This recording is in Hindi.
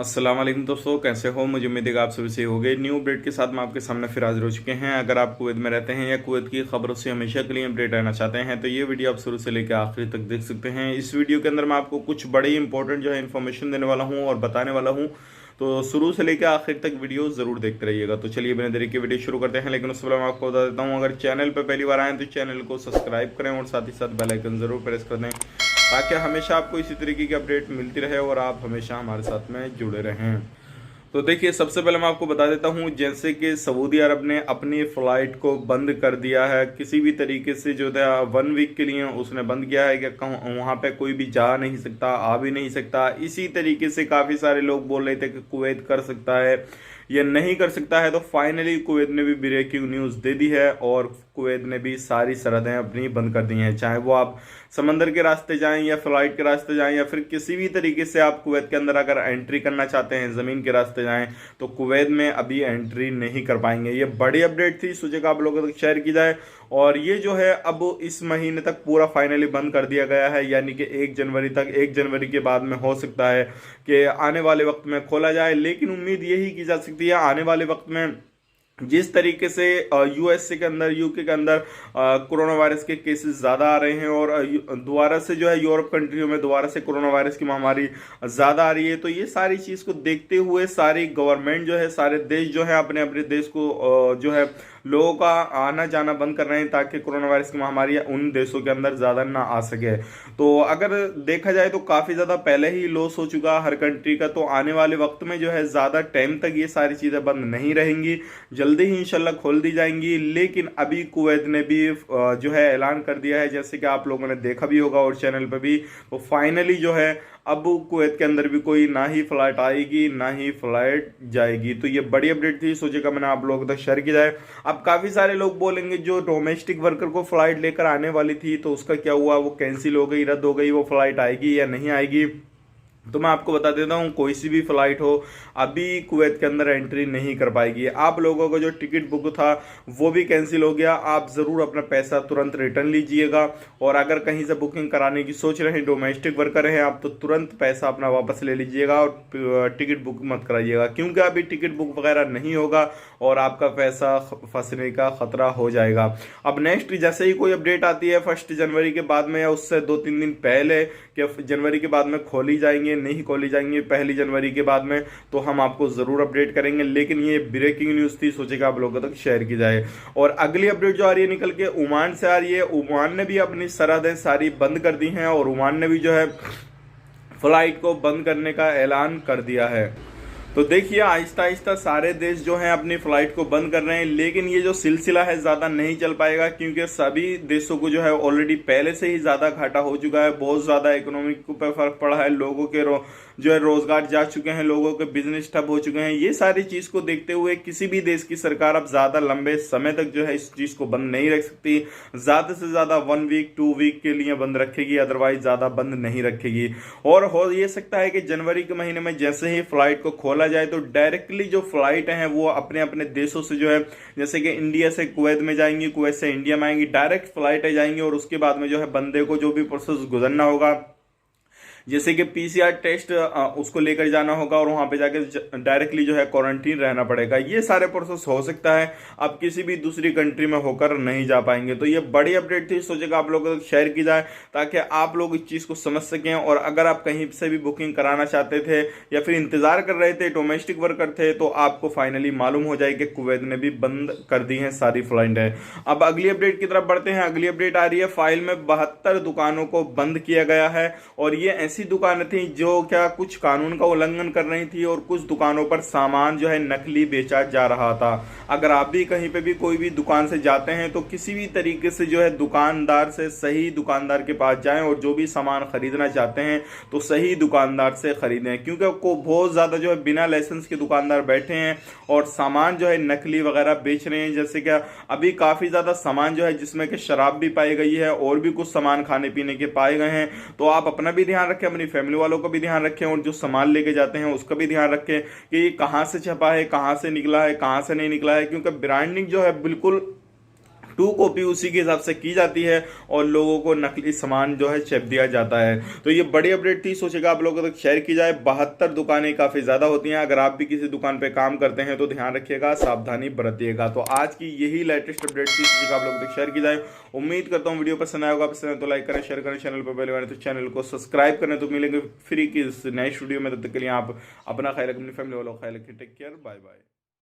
अस्सलाम वालेकुम दोस्तों, कैसे हो? मुझे उम्मीद है कि आप सभी सही हो गए। न्यू अपडेट के साथ मैं आपके सामने फिर हाजिर हो चुके हैं। अगर आप कुवैत में रहते हैं या कुवैत की खबरों से हमेशा के लिए अपडेट रहना चाहते हैं तो ये वीडियो आप शुरू से लेकर आखिरी तक देख सकते हैं। इस वीडियो के अंदर मैं आपको कुछ बड़ी इंपॉर्टेंट जो है इन्फॉर्मेशन देने वाला हूँ और बताने वाला हूँ, तो शुरू से लेकर आखिर तक वीडियो जरूर देखते रहिएगा। तो चलिए बिना देरी के वीडियो शुरू करते हैं, लेकिन उससे पहले मैं आपको बता देता हूँ, अगर चैनल पर पहली बार आए तो चैनल को सब्सक्राइब करें और साथ ही साथ बेल आइकन जरूर प्रेस कर दें ताकि हमेशा आपको इसी तरीके की अपडेट मिलती रहे और आप हमेशा हमारे साथ में जुड़े रहें। तो देखिए, सबसे पहले मैं आपको बता देता हूँ, जैसे कि सऊदी अरब ने अपनी फ़्लाइट को बंद कर दिया है। किसी भी तरीके से जो है 1 वीक के लिए उसने बंद किया है कि वहाँ पे कोई भी जा नहीं सकता, आ भी नहीं सकता। इसी तरीके से काफ़ी सारे लोग बोल रहे थे कि कुवैत कर सकता है या नहीं कर सकता है, तो फाइनली कुवैत ने भी ब्रेकिंग न्यूज़ दे दी है और कुवैत ने भी सारी सरहदें अपनी बंद कर दी हैं। चाहे वो आप समंदर के रास्ते जाएं या फ्लाइट के रास्ते जाएं या फिर किसी भी तरीके से आप कुवैत के अंदर अगर एंट्री करना चाहते हैं, ज़मीन के रास्ते जाएं, तो कुवैत में अभी एंट्री नहीं कर पाएंगे। ये बड़ी अपडेट थी, सोचे आप लोगों तक शेयर की जाए। और ये जो है अब इस महीने तक पूरा फाइनली बंद कर दिया गया है, यानी कि 1 जनवरी तक। 1 जनवरी के बाद में हो सकता है कि आने वाले वक्त में खोला जाए, लेकिन उम्मीद यही की जा सकती है आने वाले वक्त में जिस तरीके से यूएसए के अंदर, यूके के अंदर कोरोना वायरस के केसेस ज़्यादा आ रहे हैं और दोबारा से जो है यूरोप कंट्रियों में दोबारा से कोरोना वायरस की महामारी ज़्यादा आ रही है। तो ये सारी चीज़ को देखते हुए सारी गवर्नमेंट जो है, सारे देश जो है अपने अपने देश को जो है लोगों का आना जाना बंद कर रहे हैं ताकि कोरोना वायरस की महामारी उन देशों के अंदर ज़्यादा ना आ सके। तो अगर देखा जाए तो काफ़ी ज़्यादा पहले ही लॉस हो चुका हर कंट्री का, तो आने वाले वक्त में जो है ज़्यादा टाइम तक ये सारी चीज़ें बंद नहीं रहेंगी, जल्दी ही इंशाल्लाह खोल दी जाएंगी। लेकिन अभी कुवैत ने भी जो है ऐलान कर दिया है, जैसे कि आप लोगों ने देखा भी होगा और चैनल पर भी, तो फाइनली जो है अब कुवैत के अंदर भी कोई ना ही फ्लाइट आएगी ना ही फ्लाइट जाएगी। तो ये बड़ी अपडेट थी, सोचेगा मैंने आप लोगों तक शेयर की जाए। अब काफ़ी सारे लोग बोलेंगे जो डोमेस्टिक वर्कर को फ्लाइट लेकर आने वाली थी तो उसका क्या हुआ, वो कैंसिल हो गई, रद्द हो गई, वो फ्लाइट आएगी या नहीं आएगी? तो मैं आपको बता देता हूँ, कोई सी भी फ्लाइट हो अभी कुवैत के अंदर एंट्री नहीं कर पाएगी। आप लोगों का जो टिकट बुक था वो भी कैंसिल हो गया। आप ज़रूर अपना पैसा तुरंत रिटर्न लीजिएगा, और अगर कहीं से बुकिंग कराने की सोच रहे हैं, डोमेस्टिक वर्कर हैं आप, तो तुरंत पैसा अपना वापस ले लीजिएगा और टिकट बुक मत कराइएगा, क्योंकि अभी टिकट बुक वगैरह नहीं होगा और आपका पैसा फंसने का खतरा हो जाएगा। अब नेक्स्ट जैसे ही कोई अपडेट आती है 1 जनवरी के बाद में या उससे 2-3 दिन पहले कि जनवरी के बाद में खोली जाएंगे नहीं खोली जाएंगी 1 जनवरी के बाद में, तो हम आपको जरूर अपडेट करेंगे। लेकिन ये ब्रेकिंग न्यूज़ थी, सोचेगा आप लोगों तक शेयर की जाए। और अगली अपडेट जो आ रही है निकल के ओमान से आ रही है। ओमान ने भी अपनी सरहदें सारी बंद कर दी हैं और ओमान ने भी जो है फ्लाइट को बंद करने का ऐलान कर दिया है। तो देखिए, आहिस्ता आहिस्ता सारे देश जो हैं अपनी फ्लाइट को बंद कर रहे हैं, लेकिन ये जो सिलसिला है ज़्यादा नहीं चल पाएगा, क्योंकि सभी देशों को जो है ऑलरेडी पहले से ही ज़्यादा घाटा हो चुका है। बहुत ज़्यादा इकोनॉमी पर फर्क पड़ा है, लोगों के जो है रोजगार जा चुके हैं, लोगों के बिजनेस ठप हो चुके हैं। ये सारी चीज़ को देखते हुए किसी भी देश की सरकार अब ज़्यादा लंबे समय तक जो है इस चीज़ को बंद नहीं रख सकती। ज़्यादा से ज़्यादा 1 वीक 2 वीक के लिए बंद रखेगी, अदरवाइज ज़्यादा बंद नहीं रखेगी। और हो ये सकता है कि जनवरी के महीने में जैसे ही फ्लाइट को खोला जाए तो डायरेक्टली जो फ्लाइट हैं वो अपने अपने देशों से जो है, जैसे कि इंडिया से कुवैत में जाएंगी, कुवैत से इंडिया में आएंगी, डायरेक्ट फ्लाइटें जाएंगी और उसके बाद में जो है बंदे को जो भी प्रोसेस गुजरना होगा, जैसे कि पीसीआर टेस्ट उसको लेकर जाना होगा और वहां पे जाकर डायरेक्टली जो है क्वारंटीन रहना पड़ेगा। ये सारे प्रोसेस हो सकता है अब किसी भी दूसरी कंट्री में होकर नहीं जा पाएंगे। तो ये बड़ी अपडेट थी, सोचेगा आप लोगों को शेयर की जाए ताकि आप लोग इस चीज़ को समझ सकें। और अगर आप कहीं से भी बुकिंग कराना चाहते थे या फिर इंतजार कर रहे थे, डोमेस्टिक वर्कर थे, तो आपको फाइनली मालूम हो जाए कि कुवैत ने भी बंद कर दी है सारी फ्लाइटें। अब अगली अपडेट की तरफ बढ़ते हैं। अगली अपडेट आ रही है, फाइल में 72 दुकानों को बंद किया गया है। और ये ऐसी दुकानें थी जो क्या कुछ कानून का उल्लंघन कर रही थी और कुछ दुकानों पर सामान जो है नकली बेचा जा रहा था। अगर आप भी कहीं पे भी कोई भी दुकान से जाते हैं तो किसी भी तरीके से जो है दुकानदार से, सही दुकानदार के पास जाएं और जो भी सामान खरीदना चाहते हैं तो सही दुकानदार से खरीदें, क्योंकि को बहुत ज्यादा जो है बिना लाइसेंस के दुकानदार बैठे हैं और सामान जो है नकली वगैरह बेच रहे हैं। जैसे क्या अभी काफी ज्यादा सामान जो है जिसमें कि शराब भी पाई गई है और भी कुछ सामान खाने पीने के पाए गए हैं। तो आप अपना भी ध्यान रखें, अपनी फैमिली वालों का भी ध्यान रखें और जो सामान लेके जाते हैं उसका भी ध्यान रखें कि ये कहाँ से छपा है, कहाँ से निकला है, कहाँ से नहीं निकला है, क्योंकि ब्रांडिंग जो है बिल्कुल टू कॉपी उसी के हिसाब से की जाती है और लोगों को नकली सामान जो है चेप दिया जाता है। तो ये बड़ी अपडेट थी, सोचेगा आप लोगों तक शेयर की जाए। 72 दुकानें काफी ज्यादा होती हैं, अगर आप भी किसी दुकान पे काम करते हैं तो ध्यान रखिएगा, सावधानी बरतिएगा। तो आज की यही लेटेस्ट अपडेट थी, सोचेगा आप लोगों तक शेयर की जाए। उम्मीद करता हूँ वीडियो पसंद आएगा, पसंद है तो लाइक करें, शेयर करें, चैनल पर पहले बार तो चैनल को सब्सक्राइब करें। तो मिलेंगे फ्री की इस नेक्स्ट वीडियो में, तब तक के लिए आप अपना ख्याल रखें, अपनी फैमिली वालों का ख्याल रखें। Take care, bye bye.